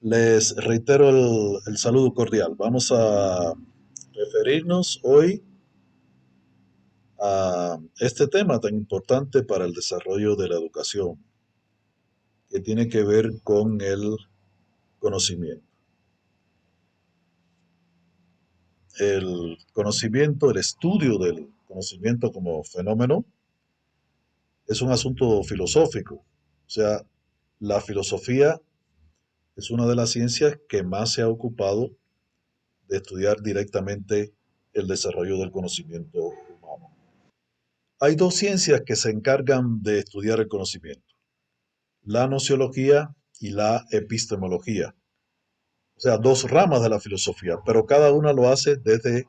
Les reitero el saludo cordial. Vamos a referirnos hoy a este tema tan importante para el desarrollo de la educación, que tiene que ver con el conocimiento. El conocimiento, el estudio del conocimiento como fenómeno, es un asunto filosófico. O sea, la filosofía es una de las ciencias que más se ha ocupado de estudiar directamente el desarrollo del conocimiento humano. Hay dos ciencias que se encargan de estudiar el conocimiento, la nociología y la epistemología. O sea, dos ramas de la filosofía, pero cada una lo hace desde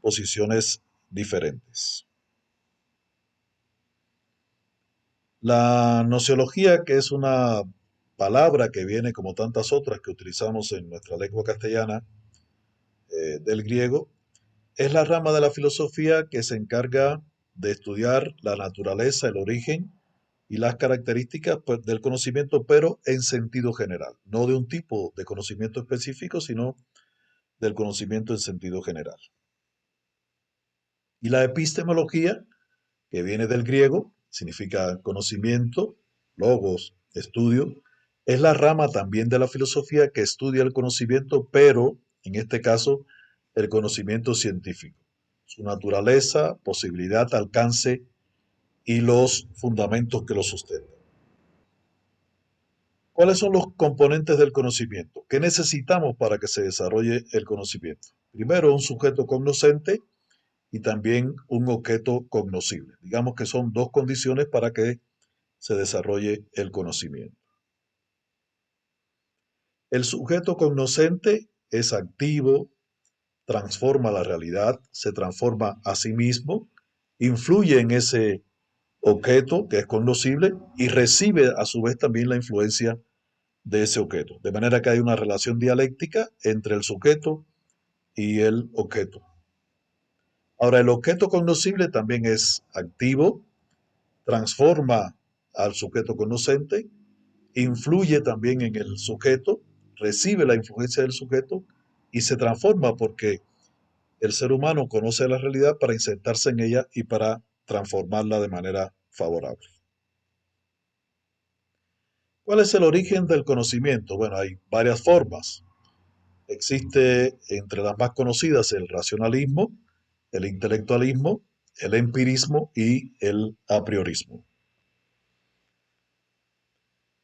posiciones diferentes. La nociología, que es una palabra que viene como tantas otras que utilizamos en nuestra lengua castellana, del griego, es la rama de la filosofía que se encarga de estudiar la naturaleza, el origen y las características pues, del conocimiento, pero en sentido general, no de un tipo de conocimiento específico, sino del conocimiento en sentido general. Y la epistemología, que viene del griego, significa conocimiento, logos, estudio, es la rama también de la filosofía que estudia el conocimiento, pero en este caso el conocimiento científico, su naturaleza, posibilidad, alcance y los fundamentos que lo sustentan. ¿Cuáles son los componentes del conocimiento? ¿Qué necesitamos para que se desarrolle el conocimiento? Primero, un sujeto cognoscente y también un objeto cognoscible. Digamos que son dos condiciones para que se desarrolle el conocimiento. El sujeto cognoscente es activo, transforma la realidad, se transforma a sí mismo, influye en ese objeto que es cognoscible y recibe a su vez también la influencia de ese objeto. De manera que hay una relación dialéctica entre el sujeto y el objeto. Ahora, el objeto cognoscible también es activo, transforma al sujeto conocente, influye también en el sujeto, recibe la influencia del sujeto y se transforma porque el ser humano conoce la realidad para insertarse en ella y para transformarla de manera favorable. ¿Cuál es el origen del conocimiento? Bueno, hay varias formas. Existe entre las más conocidas el racionalismo, el intelectualismo, el empirismo y el apriorismo.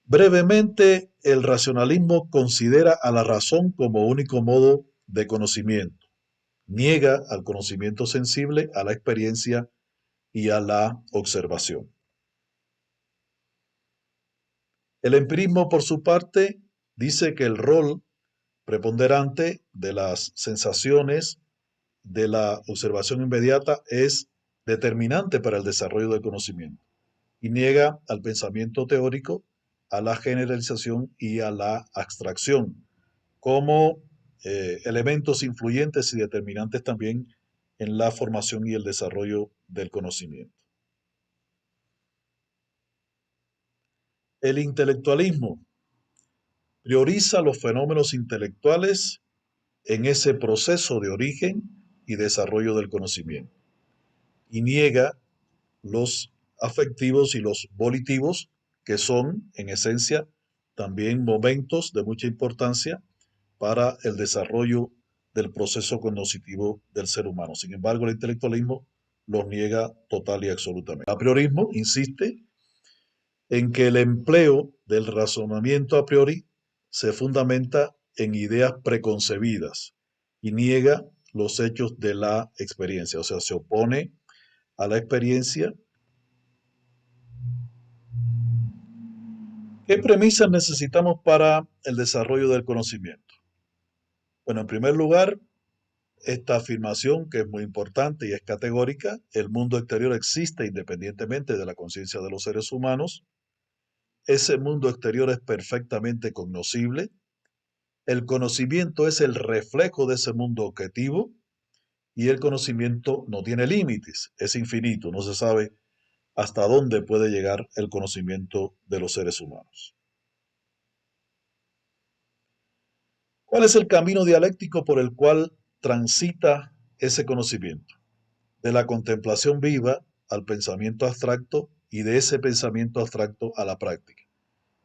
Brevemente, el racionalismo considera a la razón como único modo de conocimiento. Niega al conocimiento sensible, a la experiencia y a la observación. El empirismo, por su parte, dice que el rol preponderante de las sensaciones de la observación inmediata es determinante para el desarrollo del conocimiento y niega al pensamiento teórico, a la generalización y a la abstracción como elementos influyentes y determinantes también en la formación y el desarrollo del conocimiento. El intelectualismo prioriza los fenómenos intelectuales en ese proceso de origen y desarrollo del conocimiento y niega los afectivos y los volitivos, que son, en esencia, también momentos de mucha importancia para el desarrollo del proceso cognitivo del ser humano. Sin embargo, el intelectualismo los niega total y absolutamente. El apriorismo insiste en que el empleo del razonamiento a priori se fundamenta en ideas preconcebidas y niega los hechos de la experiencia, o sea, se opone a la experiencia. ¿Qué premisas necesitamos para el desarrollo del conocimiento? Bueno, en primer lugar, esta afirmación, que es muy importante y es categórica: el mundo exterior existe independientemente de la conciencia de los seres humanos, ese mundo exterior es perfectamente cognoscible, el conocimiento es el reflejo de ese mundo objetivo y el conocimiento no tiene límites, es infinito, no se sabe hasta dónde puede llegar el conocimiento de los seres humanos. ¿Cuál es el camino dialéctico por el cual transita ese conocimiento? De la contemplación viva al pensamiento abstracto y de ese pensamiento abstracto a la práctica.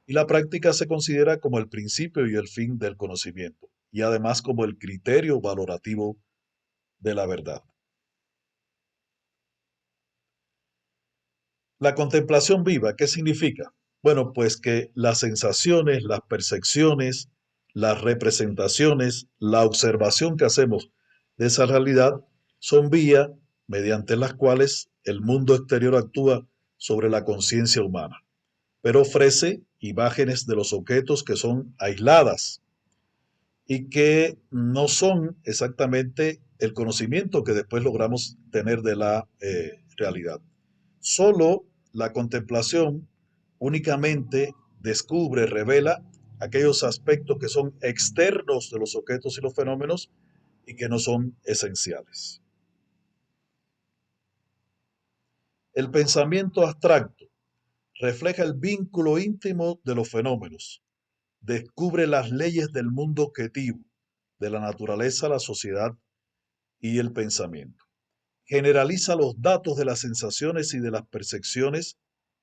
Y la práctica se considera como el principio y el fin del conocimiento, y además como el criterio valorativo de la verdad. La contemplación viva, ¿qué significa? Bueno, pues que las sensaciones, las percepciones, las representaciones, la observación que hacemos de esa realidad son vías mediante las cuales el mundo exterior actúa sobre la conciencia humana, pero ofrece imágenes de los objetos que son aisladas y que no son exactamente el conocimiento que después logramos tener de la realidad. Solo la contemplación únicamente descubre, revela aquellos aspectos que son externos de los objetos y los fenómenos y que no son esenciales. El pensamiento abstracto refleja el vínculo íntimo de los fenómenos, descubre las leyes del mundo objetivo, de la naturaleza, la sociedad y el pensamiento. Generaliza los datos de las sensaciones y de las percepciones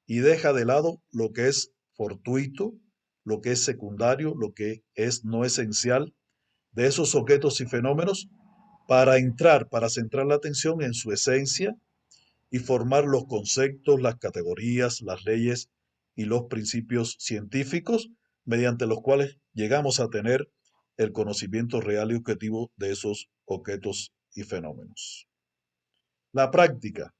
y deja de lado lo que es fortuito, lo que es secundario, lo que es no esencial de esos objetos y fenómenos para centrar la atención en su esencia y formar los conceptos, las categorías, las leyes y los principios científicos mediante los cuales llegamos a tener el conocimiento real y objetivo de esos objetos y fenómenos. La práctica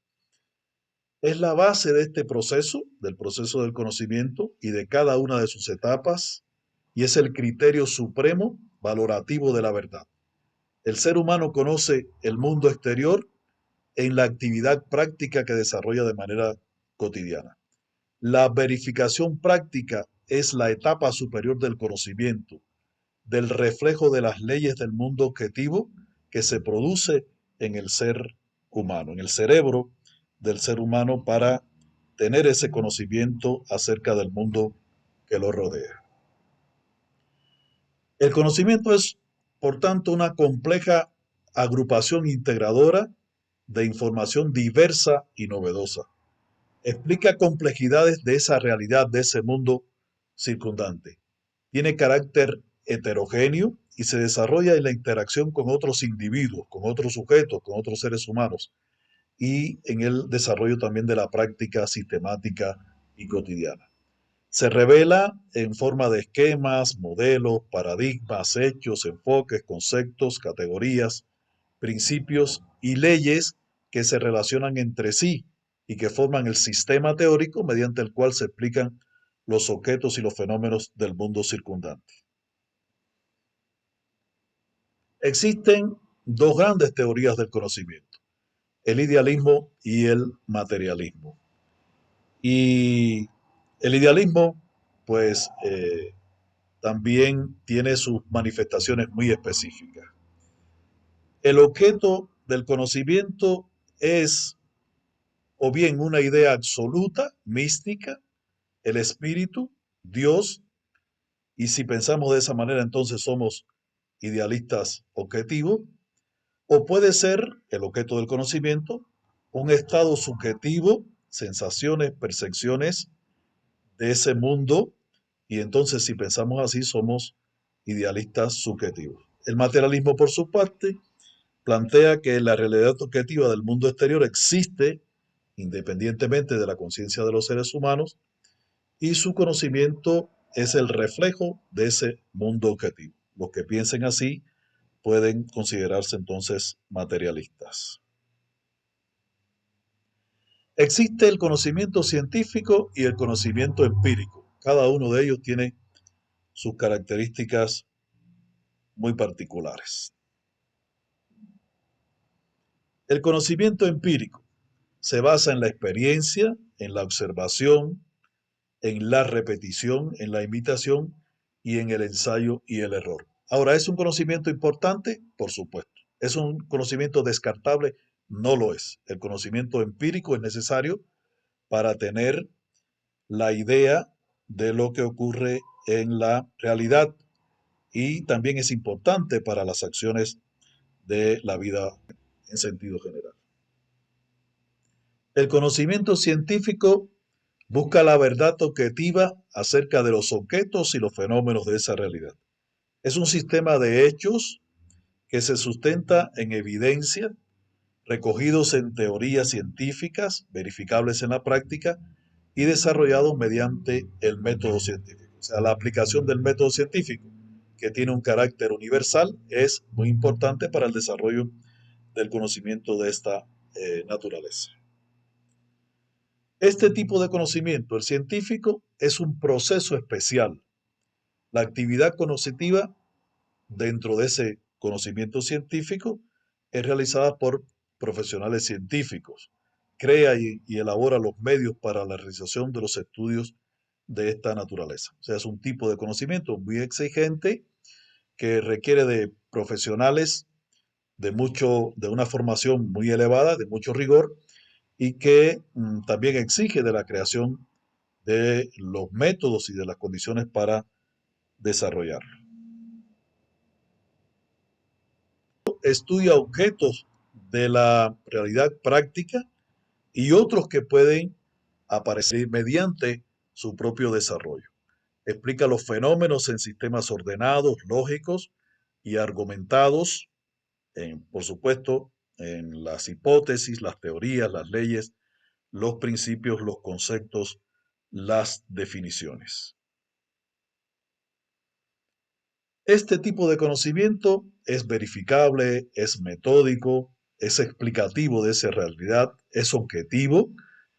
es la base de este proceso, del proceso del conocimiento y de cada una de sus etapas, y es el criterio supremo valorativo de la verdad. El ser humano conoce el mundo exterior en la actividad práctica que desarrolla de manera cotidiana. La verificación práctica es la etapa superior del conocimiento, del reflejo de las leyes del mundo objetivo que se produce en el ser humano, en el cerebro del ser humano para tener ese conocimiento acerca del mundo que lo rodea. El conocimiento es, por tanto, una compleja agrupación integradora de información diversa y novedosa. Explica complejidades de esa realidad, de ese mundo circundante. Tiene carácter heterogéneo y se desarrolla en la interacción con otros individuos, con otros sujetos, con otros seres humanos y en el desarrollo también de la práctica sistemática y cotidiana. Se revela en forma de esquemas, modelos, paradigmas, hechos, enfoques, conceptos, categorías, principios y leyes que se relacionan entre sí y que forman el sistema teórico mediante el cual se explican los objetos y los fenómenos del mundo circundante. Existen dos grandes teorías del conocimiento, el idealismo y el materialismo. Y el idealismo, pues, también tiene sus manifestaciones muy específicas. El objeto del conocimiento es o bien una idea absoluta, mística, el espíritu, Dios, y si pensamos de esa manera entonces somos idealistas objetivos, o puede ser el objeto del conocimiento un estado subjetivo, sensaciones, percepciones de ese mundo, y entonces si pensamos así somos idealistas subjetivos. El materialismo, por su parte, plantea que la realidad objetiva del mundo exterior existe independientemente de la conciencia de los seres humanos y su conocimiento es el reflejo de ese mundo objetivo. Los que piensen así pueden considerarse entonces materialistas. Existe el conocimiento científico y el conocimiento empírico. Cada uno de ellos tiene sus características muy particulares. El conocimiento empírico se basa en la experiencia, en la observación, en la repetición, en la imitación y en el ensayo y el error. Ahora, ¿es un conocimiento importante? Por supuesto. ¿Es un conocimiento descartable? No lo es. El conocimiento empírico es necesario para tener la idea de lo que ocurre en la realidad y también es importante para las acciones de la vida en sentido general. El conocimiento científico busca la verdad objetiva acerca de los objetos y los fenómenos de esa realidad. Es un sistema de hechos que se sustenta en evidencia, recogidos en teorías científicas, verificables en la práctica y desarrollados mediante el método científico. O sea, la aplicación del método científico, que tiene un carácter universal, es muy importante para el desarrollo del conocimiento de esta naturaleza. Este tipo de conocimiento, el científico, es un proceso especial. La actividad cognitiva dentro de ese conocimiento científico es realizada por profesionales científicos. Crea y elabora los medios para la realización de los estudios de esta naturaleza. O sea, es un tipo de conocimiento muy exigente que requiere de profesionales de una formación muy elevada, de mucho rigor, y que también exige de la creación de los métodos y de las condiciones para desarrollarlo. Estudia objetos de la realidad práctica y otros que pueden aparecer mediante su propio desarrollo. Explica los fenómenos en sistemas ordenados, lógicos y argumentados, por supuesto, en las hipótesis, las teorías, las leyes, los principios, los conceptos, las definiciones. Este tipo de conocimiento es verificable, es metódico, es explicativo de esa realidad, es objetivo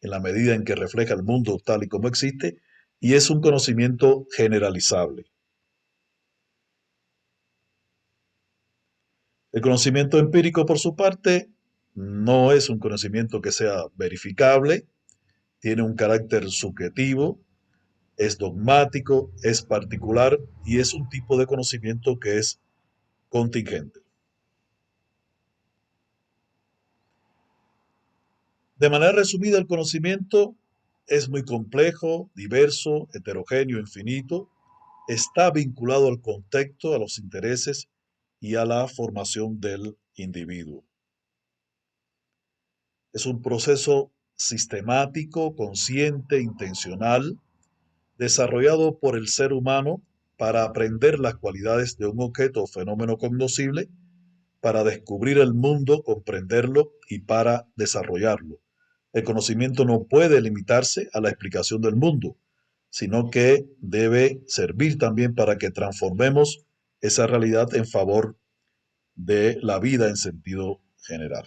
en la medida en que refleja el mundo tal y como existe y es un conocimiento generalizable. El conocimiento empírico, por su parte, no es un conocimiento que sea verificable, tiene un carácter subjetivo, es dogmático, es particular y es un tipo de conocimiento que es contingente. De manera resumida, el conocimiento es muy complejo, diverso, heterogéneo, infinito, está vinculado al contexto, a los intereses y a la formación del individuo. Es un proceso sistemático, consciente, intencional, desarrollado por el ser humano para aprender las cualidades de un objeto o fenómeno cognoscible, para descubrir el mundo, comprenderlo y para desarrollarlo. El conocimiento no puede limitarse a la explicación del mundo, sino que debe servir también para que transformemos esa realidad en favor de la vida en sentido general.